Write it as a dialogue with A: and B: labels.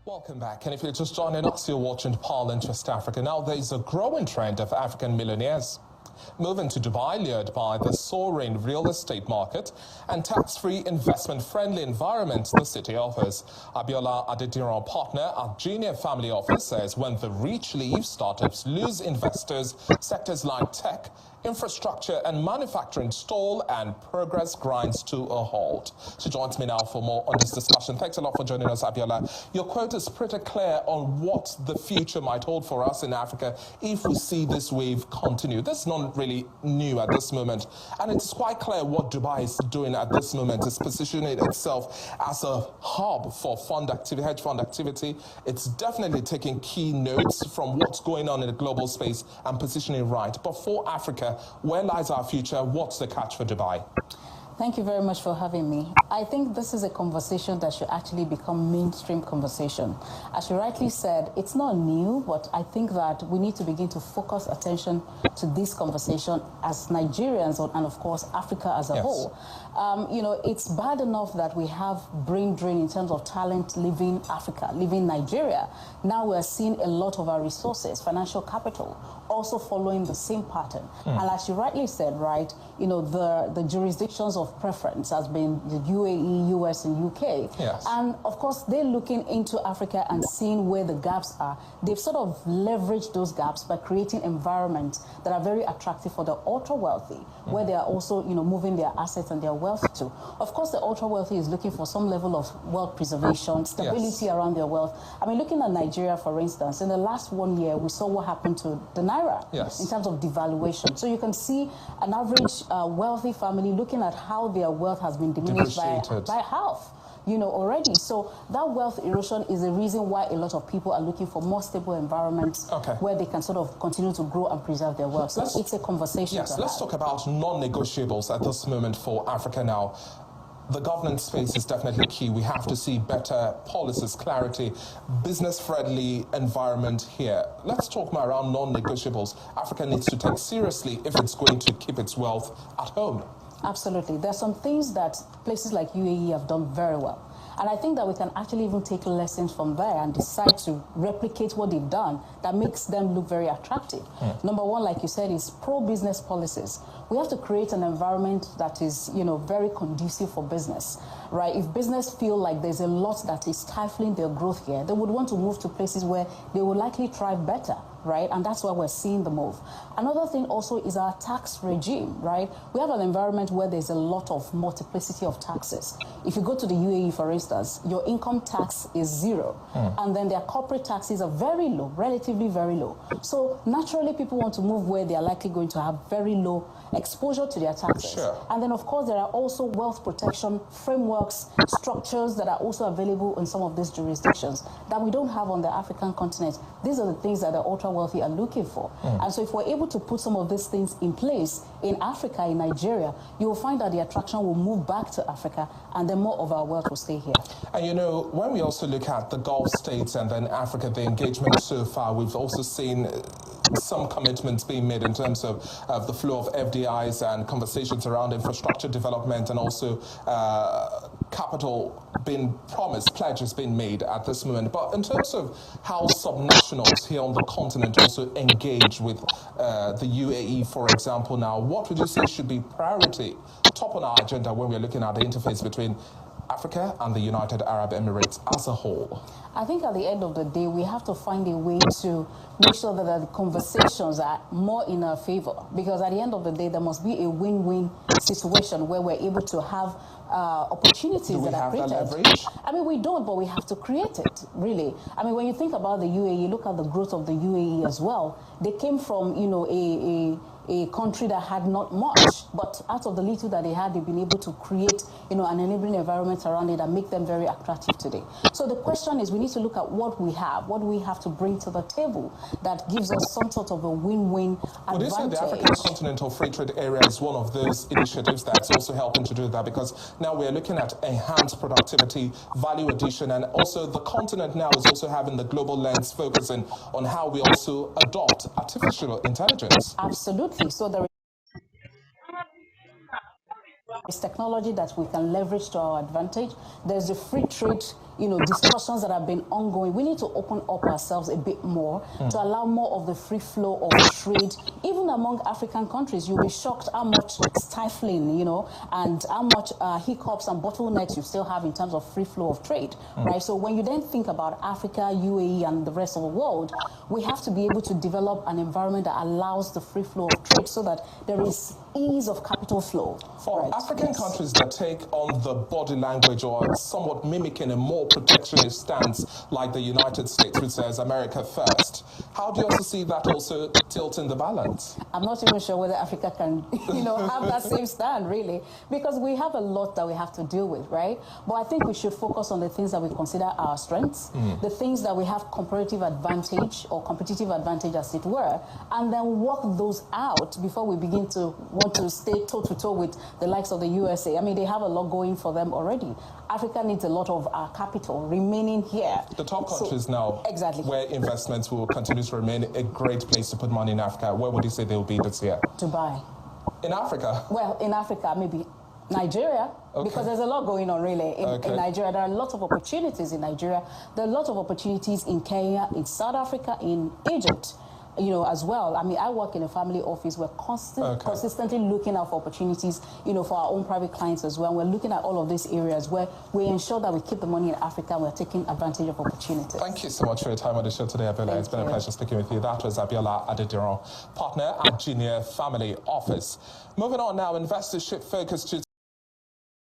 A: Welcome back, and if you're just joining us, you're watching Power Interest Africa. Now, there is a growing trend of African millionaires moving to Dubai, lured by the soaring real estate market and tax-free investment-friendly environment the city offers. Abiola Adediran, partner at Junior Family Office, says when the rich leave, startups lose investors, sectors like tech, infrastructure and manufacturing stall, and progress grinds to a halt. She joins me now for more on this discussion. Thanks a lot for joining us, Abiola. Your quote is pretty clear on what the future might hold for us in Africa if we see this wave continue. This is not really new at this moment, and it's quite clear what Dubai is doing at this moment. It's positioning itself as a hub for fund activity, hedge fund activity. It's definitely taking key notes from what's going on in the global space and positioning right. But for Africa, where lies our future? What's the catch for Dubai?
B: Thank you very much for having me. I think this is a conversation that should actually become mainstream conversation. As you rightly said, it's not new, but I think that we need to begin to focus attention to this conversation as Nigerians and, of course, Africa as a whole. You know, it's bad enough that we have brain drain in terms of talent leaving Africa, leaving Nigeria. Now we're seeing a lot of our resources, financial capital, also following the same pattern. And as you rightly said, right, you know, the jurisdictions of preference has been the UAE, US, and UK. And of course, they're looking into Africa and seeing where the gaps are. They've sort of leveraged those gaps by creating environments that are very attractive for the ultra wealthy, where they are also, you know, moving their assets and their wealth to. Of course, the ultra wealthy is looking for some level of wealth preservation, stability around their wealth. I mean, looking at Nigeria, for instance, in the last 1 year, we saw what happened to the Naira in terms of devaluation. So you can see an average wealthy family looking at how their wealth has been diminished by half, you know, already. So that wealth erosion is the reason why a lot of people are looking for more stable environments where they can sort of continue to grow and preserve their wealth. So it's a conversation.
A: Let's talk about non-negotiables at this moment for Africa now. The governance space is definitely key. We have to see better policies, clarity, business-friendly environment here. Let's talk more around non-negotiables Africa needs to take seriously if it's going to keep its wealth at home.
B: Absolutely. There's some things that places like UAE have done very well. And I think that we can actually even take lessons from there and decide to replicate what they've done that makes them look very attractive. Number one, like you said, is pro-business policies. We have to create an environment that is, you know, very conducive for business, right? If business feel like there's a lot that is stifling their growth here, they would want to move to places where they will likely thrive better, right? And that's why we're seeing the move. Another thing also is our tax regime, right? We have an environment where there's a lot of multiplicity of taxes. If you go to the UAE, for instance, your income tax is 0. And then their corporate taxes are very low, relatively very low. So naturally, people want to move where they are likely going to have very low exposure to their taxes. And then, of course, there are also wealth protection frameworks, structures that are also available in some of these jurisdictions that we don't have on the African continent. These are the things that the ultra wealthy are looking for. And so if we're able to put some of these things in place in Africa, in Nigeria, you will find that the attraction will move back to Africa and then more of our wealth will stay here.
A: And you know, when we also look at the Gulf states and then Africa, the engagement so far, we've also seen some commitments being made in terms of the flow of FDIs and conversations around infrastructure development and also capital being promised, pledges being made at this moment. But in terms of how subnationals here on the continent also engage with the UAE, for example, now, what would you say should be priority, top on our agenda when we're looking at the interface between Africa and the United Arab Emirates as a whole?
B: I think at the end of the day, we have to find a way to make sure that the conversations are more in our favor. Because at the end of the day, there must be a win-win situation where we're able to have opportunities that are created.
A: Leverage?
B: I mean, we don't, but we have to create it, really. I mean, when you think about the UAE, look at the growth of the UAE as well. They came from, you know, a country that had not much, but out of the little that they had, they've been able to create, you know, an enabling environment around it that make them very attractive today. So the question is, we need to look at what we have to bring to the table that gives us some sort of a win-win advantage.
A: Would you say the African Continental Free Trade Area is one of those initiatives that's also helping to do that? Because now we're looking at enhanced productivity, value addition, and also the continent now is also having the global lens focusing on how we also adopt artificial intelligence.
B: Absolutely. So there is technology that we can leverage to our advantage. There's the free trade discussions that have been ongoing. We need to open up ourselves a bit more to allow more of the free flow of trade, even among African countries. You'll be shocked how much stifling, and how much hiccups and bottlenecks you still have in terms of free flow of trade, right? So when you then think about Africa, UAE, and the rest of the world, we have to be able to develop an environment that allows the free flow of trade so that there is ease of capital flow.
A: For African countries that take on the body language or somewhat mimicking a more protectionist stance like the United States, which says America first, how do you also see that also tilting the balance?
B: I'm not even sure whether Africa can, have that same stand, really, because we have a lot that we have to deal with, right? But I think we should focus on the things that we consider our strengths, the things that we have comparative advantage or competitive advantage, as it were, and then work those out before we begin to want to stay toe-to-toe with the likes of the USA. I mean, they have a lot going for them already. Africa needs a lot of our capital remaining here.
A: The top countries now,
B: exactly,
A: where investments will continue to remain a great place to put money in Africa, where would you say they'll be this year?
B: Dubai.
A: In Africa?
B: Well, in Africa, maybe Nigeria, because there's a lot going on, really, in Nigeria. There are a lot of opportunities in Nigeria. There are a lot of opportunities in Kenya, in South Africa, in Egypt, as well. I mean, I work in a family office. We're consistently looking out for opportunities, for our own private clients as well. We're looking at all of these areas where we ensure that we keep the money in Africa and we're taking advantage of opportunities.
A: Thank you so much for your time on the show today, Abiola. It's been a pleasure speaking with you. That was Abiola Adediran, partner at Junior Family Office. Moving on now, investors should focus to